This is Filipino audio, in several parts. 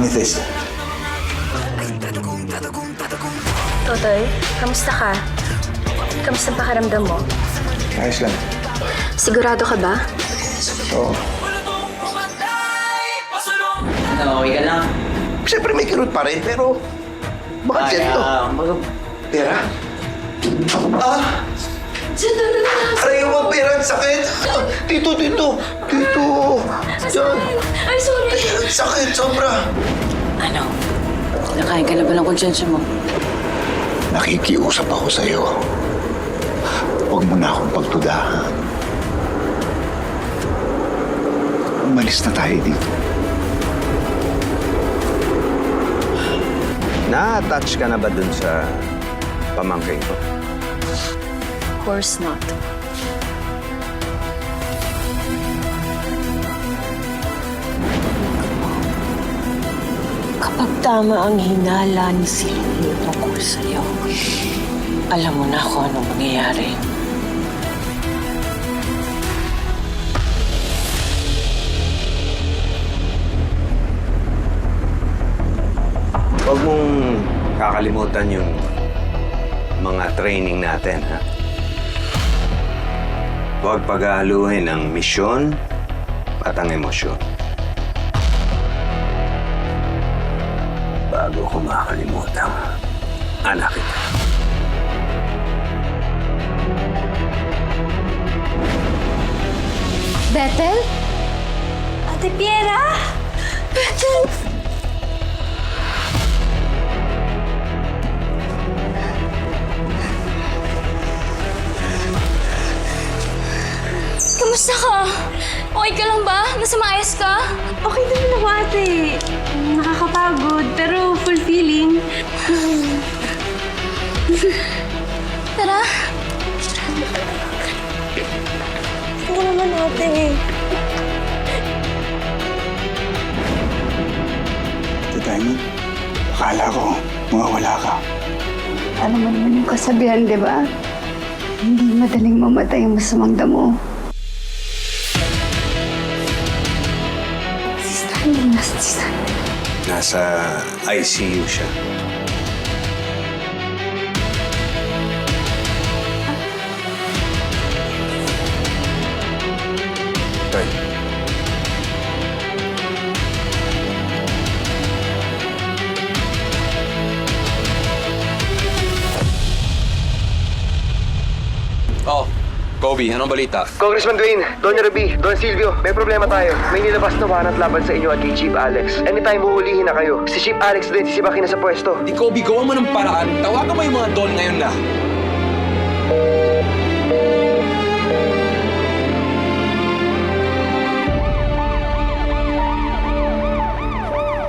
Amethyst. Totoy, kamusta ka? Kamusta ang pakiramdam mo? Ayos lang. Sigurado ka ba? Oo. Ano, okay ka lang? Siyempre may kirot pa rin, pero... Bakit ganito? Pera? Ah! Aray mo, pera, ang sakit! Dito! Dito! Diyan! Ay, sorry! Ay, ang sakit, sobra! Ano? Nakain ka na ba ng konsensya mo? Nakikiusap ako sa'yo. Huwag mo na akong pagtudahan. Umalis na tayo dito. Na-attach ka na ba dun sa pamangkin ko? Of course not. Kapag tama ang hinala ni Silvio tungkol sa'yo, alam mo na kung anong mangyayari. Huwag mong kakalimutan yung mga training natin, ha? Huwag paghahaluhin ang misyon at ang emosyon. Bago ko makalimutan, anak kita. Bethel? Ate Piera? Bethel? Kamusta ka? Okay ka lang ba? Nasa maayos ka? Okay naman ako, ate. Nakakapagod, pero fulfilling. Tara. Oo naman, ate. Ito, Diamond. Akala ko, mawawala ka. Ano man naman yung kasabihan, di ba? Hindi madaling mamatay ang masamang damo. Si Stanley, nasa si Stanley. Nasa ICU siya. Tay. Oh, Kobe, anong balita? Congressman Dwayne, Don Ruby, Don Silvio, may problema tayo. May nilabas na warrant laban sa inyo at kay Chief Alex. Anytime huhulihin na kayo. Si Chief Alex din sisibakin na sa pwesto. Di Kobe, gawa mo ng paraan. Tawagan mo yung mga Don ngayon na.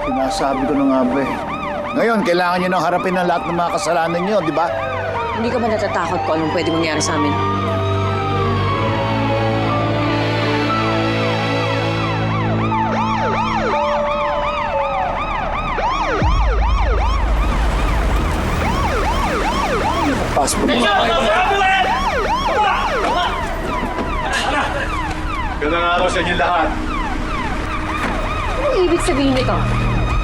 Sinasabi ko na nga ba eh. Ngayon, kailangan nyo nang harapin ang lahat ng mga kasalanan nyo, di ba? Hindi ka ba natatakot kung anong pwede mangyari sa amin? Passport mo. Gandang araw sa inyo lahat. Anong ibig sabihin nito?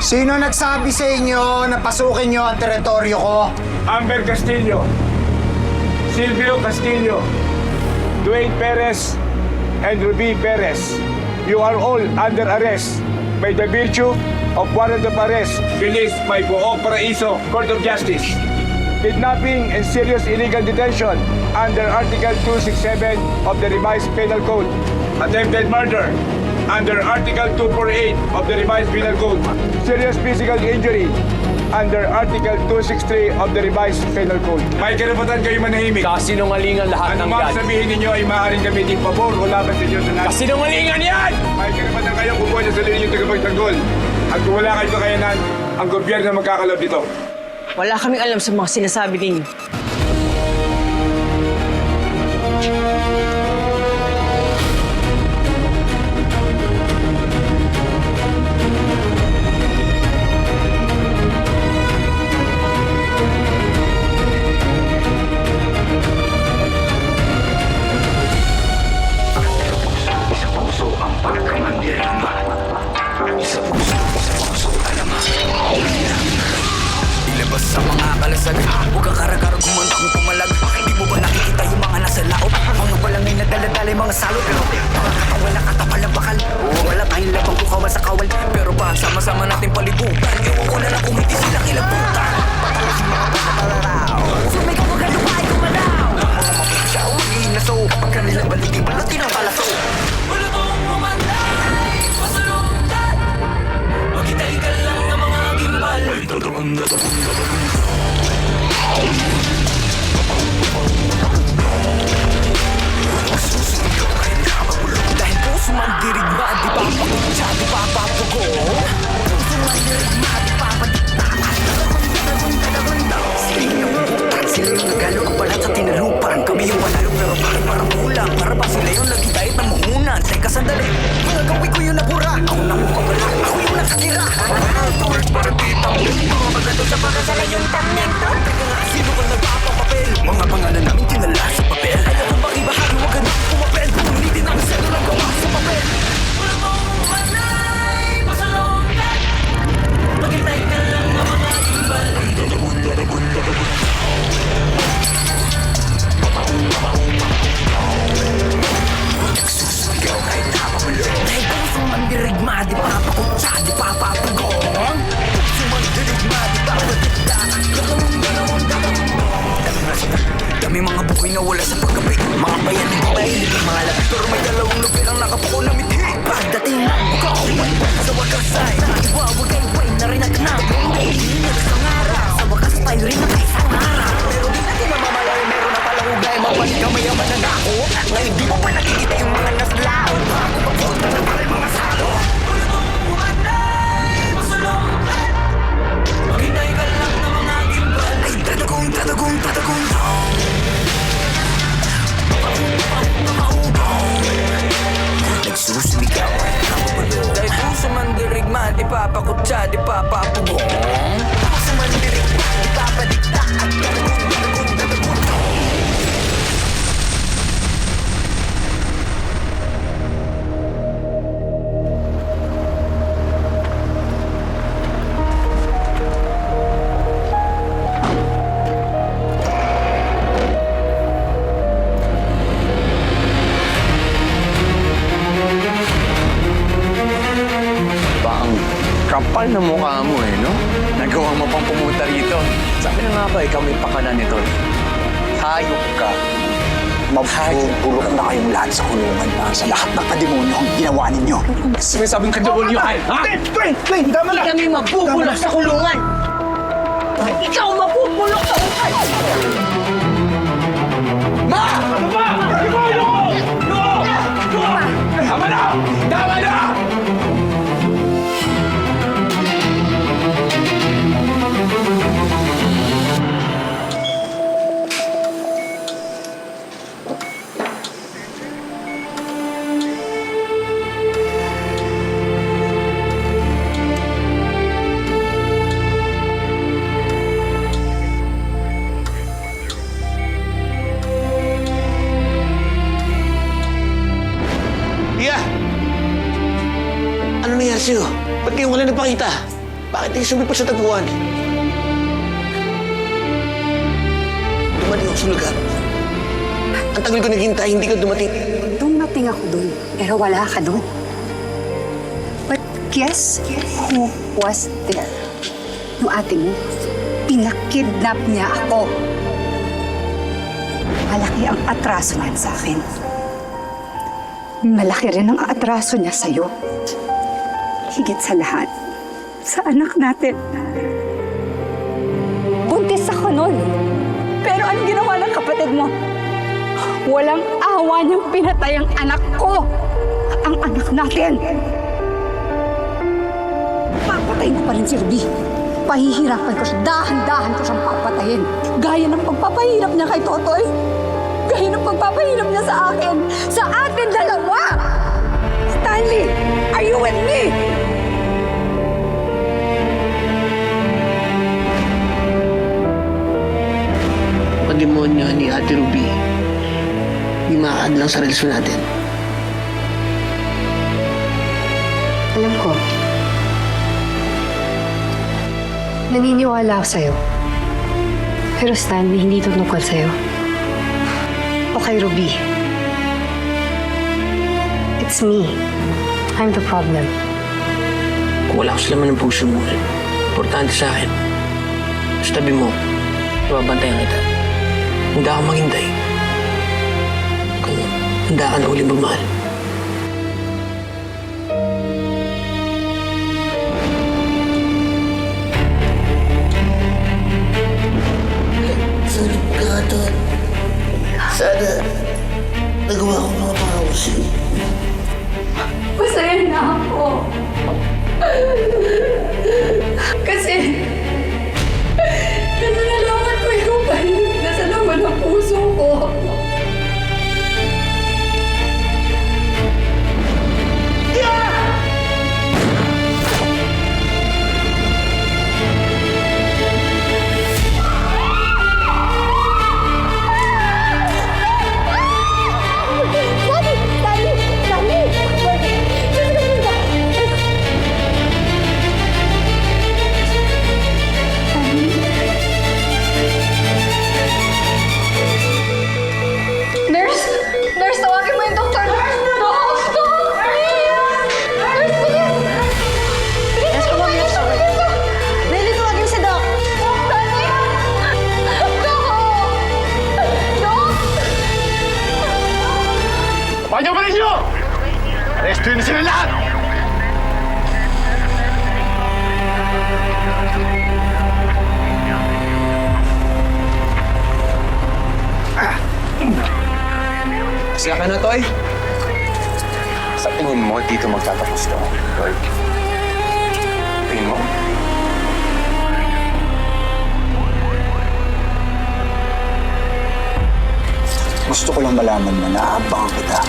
Sino nagsabi sa inyo na pasukin nyo ang teritoryo ko? Amber Castillo, Silvio Castillo, Dwayne Perez, and Ruby Perez. You are all under arrest by the virtue of warrant of arrest released by Buong Paraiso Court of Justice. Kidnapping and serious illegal detention under Article 267 of the Revised Penal Code. Attempted murder under Article 248 of the Revised Penal Code. Serious physical injury under Article 263 of the Revised Penal Code. May karapatan kayo manahimik. Kasinungalingan lahat Ano ng mang yan. sabihin ninyo ay maaaring gamitin pabor o laban sa inyo sa lahat. Kasinungalingan yan! May karapatan kayong kumuha sa sarili yung tagapagtanggol. At kung wala kayong kakayanan, ang gobyerno magkakalob dito. Wala kaming alam sa mga sinasabi ninyo. Sa puso ang pagkamandirama. Sa puso, alam mo. ating palibutan. Ewan ko na lang kung hindi sila kilabutan. Patalas yung mga pagkatalaraw. Sumigaw ka gano'n ay kumalaw. Mga mapagsaw, mag-iinaso. Kapag kanilang balikin, balutin ang palaso. Wala kong umanay, masalundan. Maghintay ka lang ng mga gimbal. Dahil puso man dirigma, di pa pakutsa, di pa papugo. Puso man dirigma, di pa padikta. Sila yung nagalo ko pala sa tinalupan. Kami yung panalo pero bakit parang kulang? Para ba sila yung naghitayat ng muhunan? Teka sandali, mga gawin ko yung nabura. Ako na mong pabala, ako yung nakatira. Tulad para ditang mga magato sa para sa layong tamyang. Teka nga, sino ka nagpapapapel? Mga pangalan namin tinala sa papel. Ayaw ko bang ibahagi, huwag ka na pumapel. Ulitin ang selo ng gawa sa papel. Wala mong manay, pasalungan. Maghintay ka lang ng mga imbal. Nagsusuligaw kahit napabulo. Dahil puso man dirigma, di pa pakutsa, di pa papagong. Puso man dirigma, di pa patikta. Dami mga buhay na wala sa pagkabi. Mga bayan ng bahilip, mga labi. Pero may dalawang lupi ang nakapuko na mithi. Pagdating ng bukaw, sa wakas ay iwawagay-way na rin at namin. Hindi na sa araw, sa wakas tayo rin ang isang araw. Pero di natin mamamalay, meron na palang ugay. Mapalik ka mayaman na ako. Ngayon di mo pa nakikita yung mga naslao. Bago papunta na pala yung mga salo. Wala mong umanay, masalungan. Maghintay ka lang ng mga gimbal. Ay tatagong, tatagong, tatagong. Nagsusuligaw ay napabulo. Dahil puso man dirigma, di pa pakutsa, di pa papugong. Puso man dirigma, di pa padikta. At tatagong, tatagong, tatagong. Bang, kapal na mukha mo eh, no? Nagawa mo pang pumunta rito. Sabi na nga ba, ikaw may pakanan nito. Hayop ka. Mabubulok na kayong lahat sa kulungan para sa lahat ng kademonyo ang ginawa ninyo. Sinasabing kademonyohan, ha? Hindi kami mabubulok sa kulungan. Ikaw mabubulok sa ukay. Ma! Ano ba? Tama na! Tama na! Iya! Ano nangyari sa'yo? Ba't kayo wala nagpakita? Bakit kayo sumipat sa tagpuan? Dumating ako sa lugar. Ang tagal ko naghintay, hindi ka dumating. Dumating ako dun, pero wala ka dun. But guess who was there? Yung ate mo. Pinakidnap niya ako. Malaki ang atraso niyan sa akin. Malaki rin ang atraso niya sa'yo. Higit sa lahat, sa anak natin. Buntis ako nun. Pero anong ginawa ng kapatid mo? Walang awa niyang pinatay ang anak ko. Ang anak natin. Papatayin ko pa rin si Ruby. Pahihirapan ko siya. Dahan-dahan ko siyang papatayin. Gaya ng pagpapahirap niya kay Totoy. Gaya ng pagpapahirap niya sa akin. Sa atin dalawa! Stanley, are you with me? Demonyo ni Ate Ruby, hindi makakadlang sa relasyon natin. Alam ko. Naniniwala ako sa'yo. Pero Stanley, hindi ito tungkol sa'yo. O kay Ruby. It's me. I'm the problem. Kung wala ko sa laman ng puso mo, importante sa akin. Sa tabi mo, ibabantayan kita. Handa ka maghintay. Kung handa ka na uli magmahal. Sana pagkakataon. Sana nagawa ko mga pangako sa'yo. Masaya na ako. Kasi nalalaman ko yung pahilig na sa laman ng puso ko. Nurse, tawagin mo yung doktor. Nurse, bilis! Bilis, tawagin mo siya. Dali, tawagin mo si Doc. Dali! Doc! Panyo pa rin nyo! Arrestuin na sila lahat! Siya ka na, Toy. Sa tingin mo, dito magtatapos to, Toy? Tingin mo? Gusto ko lang malaman na naaabangan kita.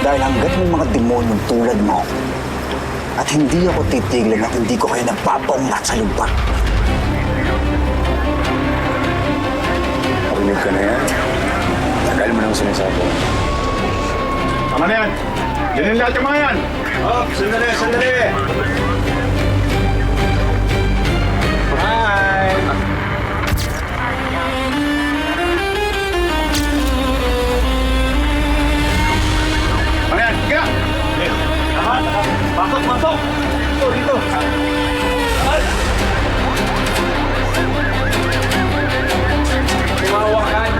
Dahil hanggat may mga demonyong tulad mo, at hindi ako titigil na hindi ko kayo nagpapaungat sa lupa. Parinig ka na yan. Tagal mo nang sinasabi. Tama na yan. Ganyan lahat yung mga yan. Oh, sandali, sandali. Hi! Ano yan? Higa! Tama, pasok, pasok! Dito, dito. Mawakan.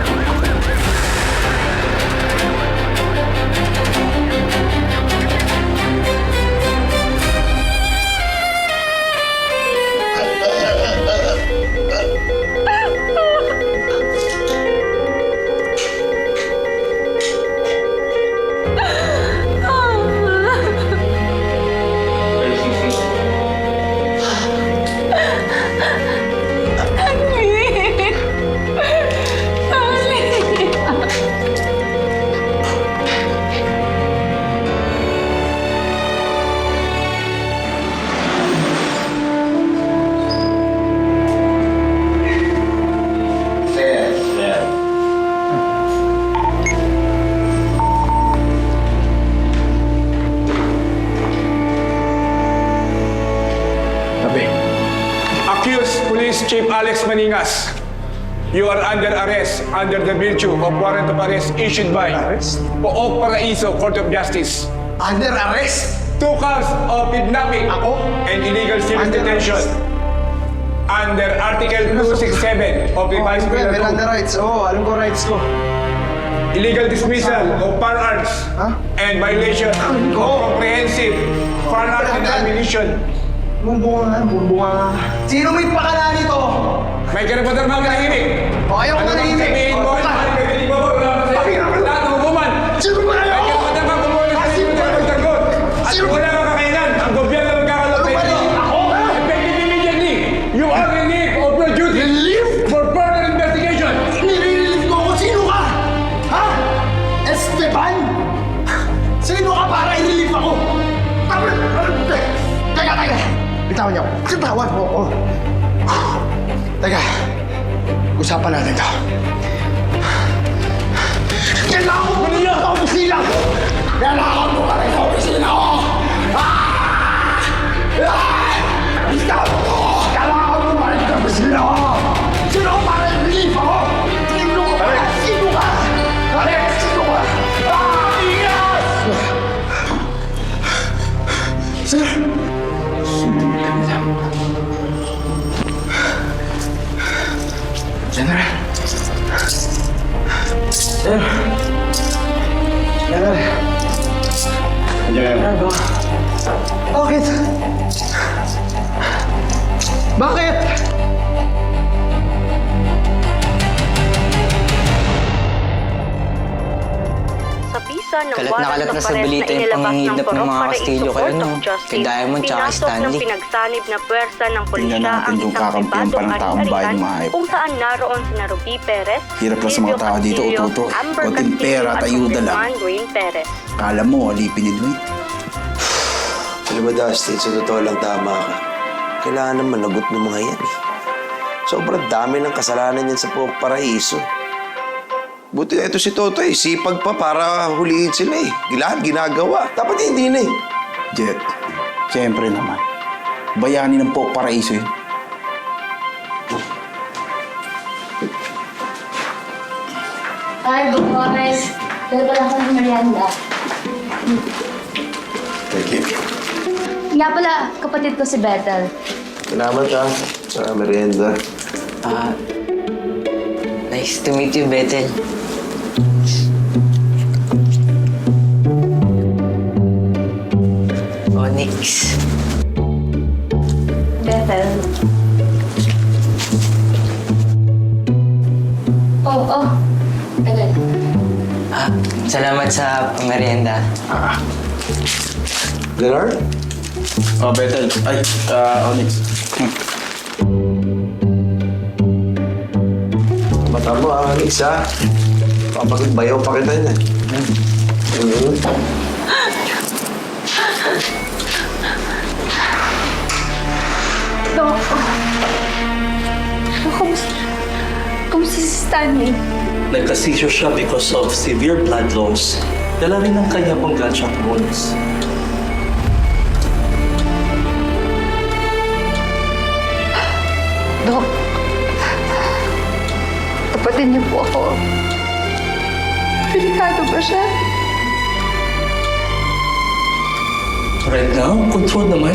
Accused Police Chief Alex Maningas, you are under arrest under the virtue of warrant of arrest issued by Pook Paraiso Court of Justice. Under arrest? 2 counts of kidnapping and illegal civil detention. Under Article 267 of Revised Penal Code. rights. Oo, alam ko rights ko. Illegal dismissal of firearms and violation of comprehensive firearms and ammunition. Bumbunga. Sino may pakala nito? May karapatan bang manahimik? O, ayaw ko manahimik. Sabihin mo, pwede mo, lahat ng hukuman. Sino ba May karapatan bang kumuha sa iyo ng pagtanggol? At kung wala kang kakailan, ang gobyerno magkakalapit ito. Effective immediately, you are relieved of your duty for further investigation. Nilililip ko kung sino ka? Ha? Esteban? Sino ka para i-relieve ako? Teka! Bitawan niyo. Bitawan mo ako. Teka. Usapan natin ito. Kailangan mo niya sa opisina! Kailangan mo ka rin sa opisina ko! Bitawan mo! Kailangan mo ka rin sa opisina ko! Sino ka para i-relieve ako? Sino ka para? Sino ka? Alex! Sino ka? Yes! Sir! Sir. Bakit? Bakit? Sa bisa ng Kalat na kalat na sa balita yung pangingidnap ng mga Castillo kayo, no? Kay Diamond tsaka kay Stanley. Ng pinagsanib na puwersa ng pulisya Tingnan natin ang kung isang kakampihan pa ng pribadong taong bayan ari-arian mga hayop. kung saan naroon sina Ruby Perez, Hirap lang sa mga Silvio tao dito, Castillo, ututo. Amber Konting Castillo pera at ayuda lang. Juan Green Perez. Kala mo, alipin ni Dwayne. Alam mo, Dustin, sa totoo lang tama ka. Kailangan naman lagot ng mga yan eh. Sobrang dami ng kasalanan yan sa paraiso. Buti ito si Totoy, sipag pa para huliin sila eh. Lahat ginagawa. Dapat hindi na eh. Jet, siyempre naman. Bayani ng Pope Paraiso yun. Ay, good morning. Dala pala ako ng merienda. Thank you. Nga pala, kapatid ko si Bethel. Salamat ha sa merienda. Nice to meet you, Bethel. Onyx. Bethel. Oh. Tagal. Salamat sa merienda. Leonard? Oh, Bethel. Ay, Onyx. Mata mo, Alex ha. Papagbayaw pa kita yan eh. Dok, kamusta si Stanley? Nagka-seizure siya because of severe blood loss. Dala rin ang kanya pong gunshot wounds. Dok, tapatin niyo po ako. Delikado ba siya? Right now, control naman.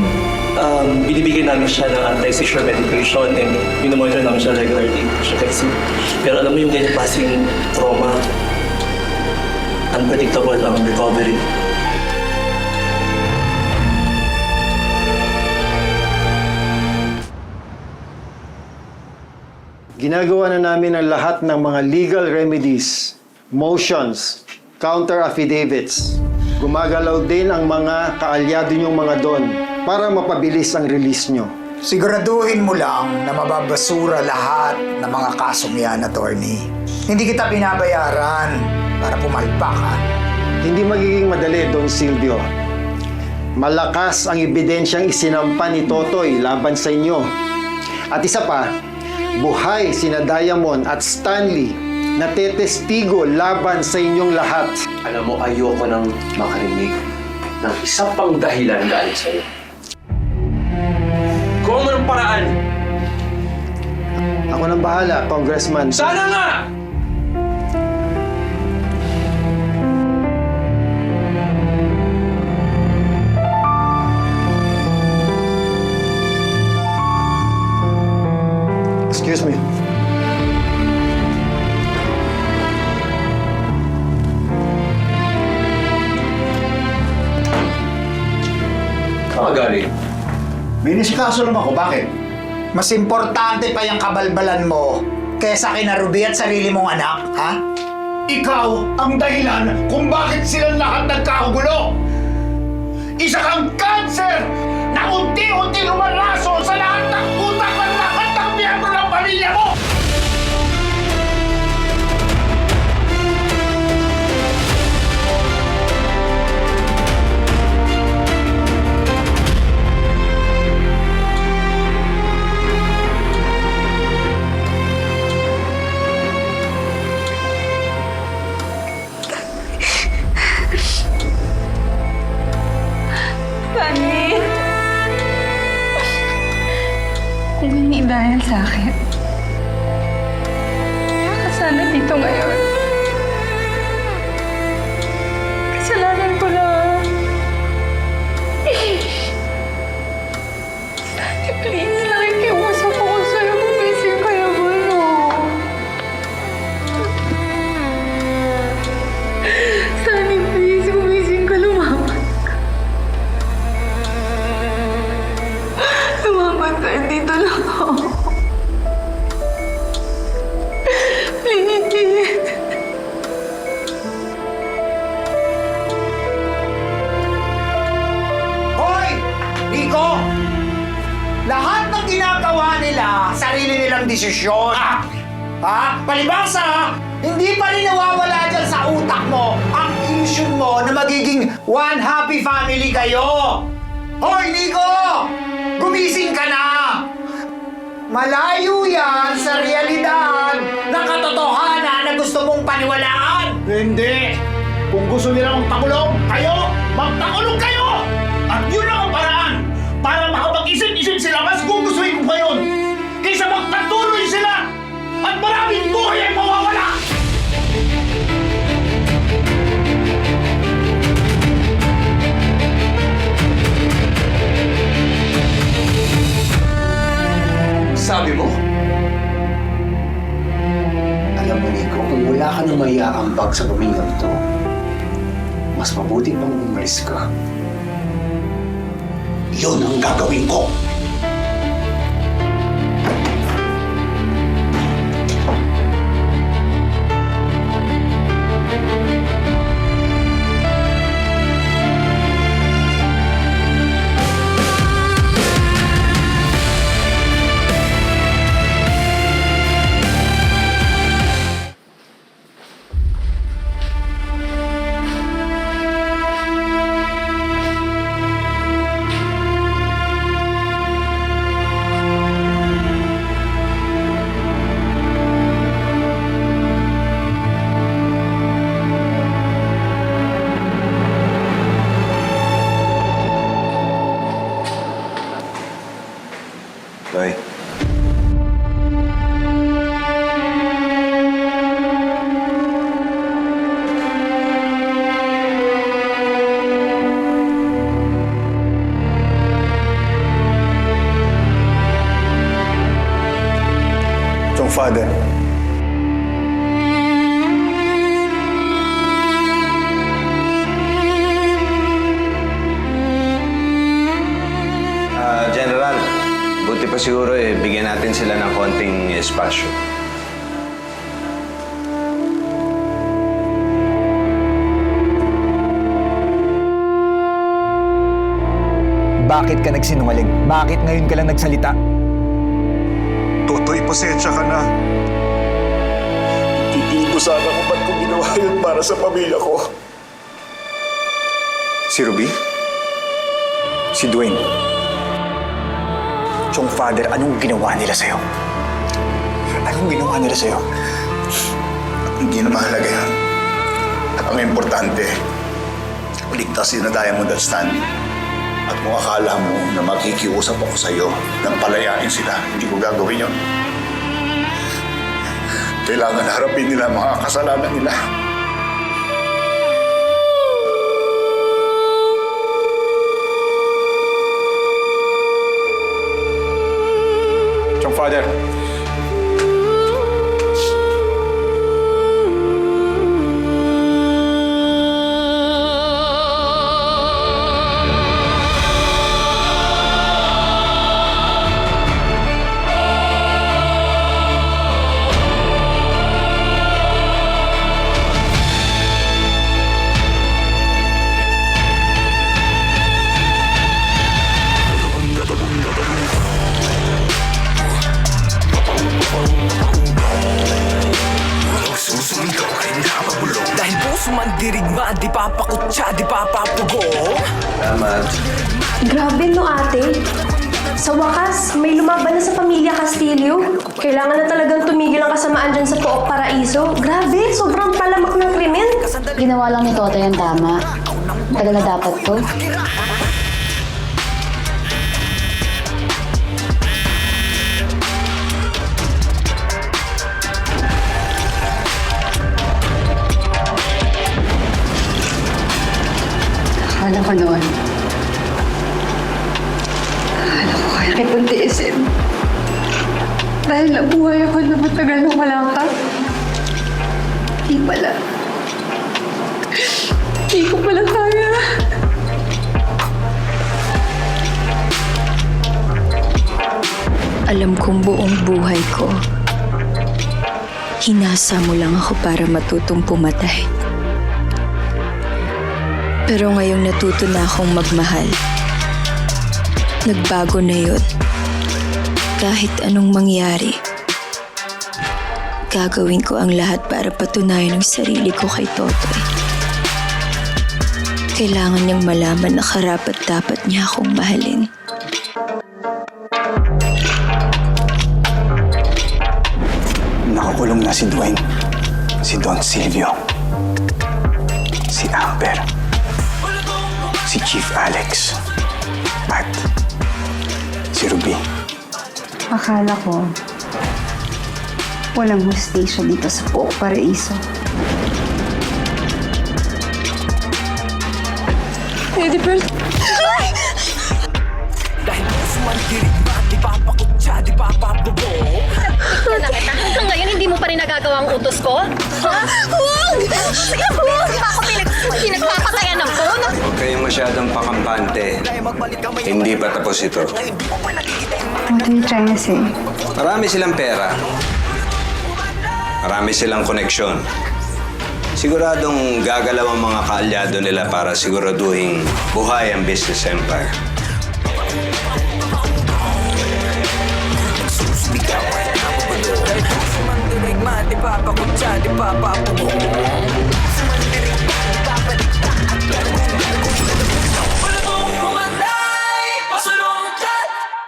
Binibigyan namin siya ng anti-seizure medication and minomonitor namin siya regularly. Siya kasi. Pero alam mo yung ganyan klaseng trauma, unpredictable ang recovery. Ginagawa na namin ang lahat ng mga legal remedies, motions, counter affidavits. Gumagalaw din ang mga kaalyado niyong mga don para mapabilis ang release niyo. Siguraduhin mo lang na mababasura lahat ng mga kasong yan, attorney. Hindi kita binabayaran para pumalpak, ha? Hindi magiging madali, Don Silvio. Malakas ang ebidensyang isinampa ni Totoy laban sa inyo. At isa pa, buhay sina Diamond at Stanley na tetestigo laban sa inyong lahat. Alam mo, ayoko nang makarinig ng isa pang dahilan galing sa'yo. Kung anong paraan, Ako nang bahala, Congressman. sana nga! Excuse me. Kakagaling. Binisikaso naman ako, bakit? Mas importante pa yung kabalbalan mo kesa kina Ruby at sarili mong anak, ha? Ikaw ang dahilan kung bakit silang lahat nagkagulo. Isa kang cancer na unti-unti lumalaso sa lahat ng utak ng lahat ng miyembro ng pamilya mo! Stanley! Huwag mo iibayan sa akin. Kasana dito ngayon. Kasalanan ko lang. Stanley, please, nakikiusap ako sa'yo. Gumising ka naman, oh. desisyon. Palibasa, hindi pa rin nawawala dyan sa utak mo ang illusion mo na magiging one happy family kayo. Hoy, Nico! Gumising ka na! Malayo yan sa realidad ng katotohanan na gusto mong paniwalaan. Hindi! Kung gusto nila magpakulong, magpakulong kayo! At yun ang paraan para makapag-isip-isip sila mas gugustuhin ko ngayon kaysa magpatuloy sila at maraming buhay ay mawawala! Sabi mo? Alam mo, Nico, kung wala ka nang maiaambag sa pamilyang to, mas mabuti pang umalis ka. Yun ang gagawin ko! Bye. Chong Father, General, buti pa siguro bigyan natin sila ng konting espasyo. bakit ka nagsinungaling? Bakit ngayon ka lang nagsalita? Totoy, pasensya ka na. Titiin ko sana kung ba't ko ginawa yun para sa pamilya ko. Si Ruby? Si Dwayne? Chong Father, anong ginawa nila sa'yo? Anong ginawa nila sa'yo? Hindi na mahalaga yan. Ang importante, ligtas si na Diamond at Stanley. At kung akala mo na makikiusap ako sa'yo nang palayain sila, hindi ko gagawin yun. Kailangan harapin nila ang mga kasalanan nila. Chong Father. Dahil puso man dirigma, di papakutsa, di papapugo. Salamat. Grabe no ate. Sa wakas, may lumaban na sa pamilya Castillo. Kailangan na talagang tumigil ang kasamaan dyan sa Pook Paraiso. Grabe, sobrang palamak ng krimen. Ginawa lang ni Totoy ang tama. Tagal na dapat to. Akala ko noon. Akala ko kaya kitang tiisin. Dahil nabuhay ako na matagal nang wala ka. Hindi pala. Hindi ko pala kaya. Alam kong buong buhay ko, hinasa mo lang ako para matutong pumatay. Pero ngayong natuto na akong magmahal, nagbago na yun. Kahit anong mangyari, gagawin ko ang lahat para patunayan ang sarili ko kay Totoy. Kailangan niyang malaman na karapat-dapat niya akong mahalin. Nakakulong na si Dwayne, si Don Silvio, si Amber, si Chief Alex, at si Ruby. Akala ko, walang hustisya dito sa Pook Paraiso. Lady Pearl. Dahil puso man dirigma, di pa pakutsa, di pa pabubo. Hanggang ngayon, hindi mo pa rin nagagawa ang utos ko? Ha? Huwag! Sige, huwag! Di ba ako pinagpapatayan ng phone? Huwag kayong masyadong pakampante. Hindi pa tapos ito. What are you trying to say? Marami silang pera. Marami silang koneksyon. Siguradong gagalaw ang mga kaalyado nila para siguraduhin buhay ang business empire. Dahil puso man dirigma, di pa pakutsa, di pa pabubo. Puso man dirigma, di pa palikta, at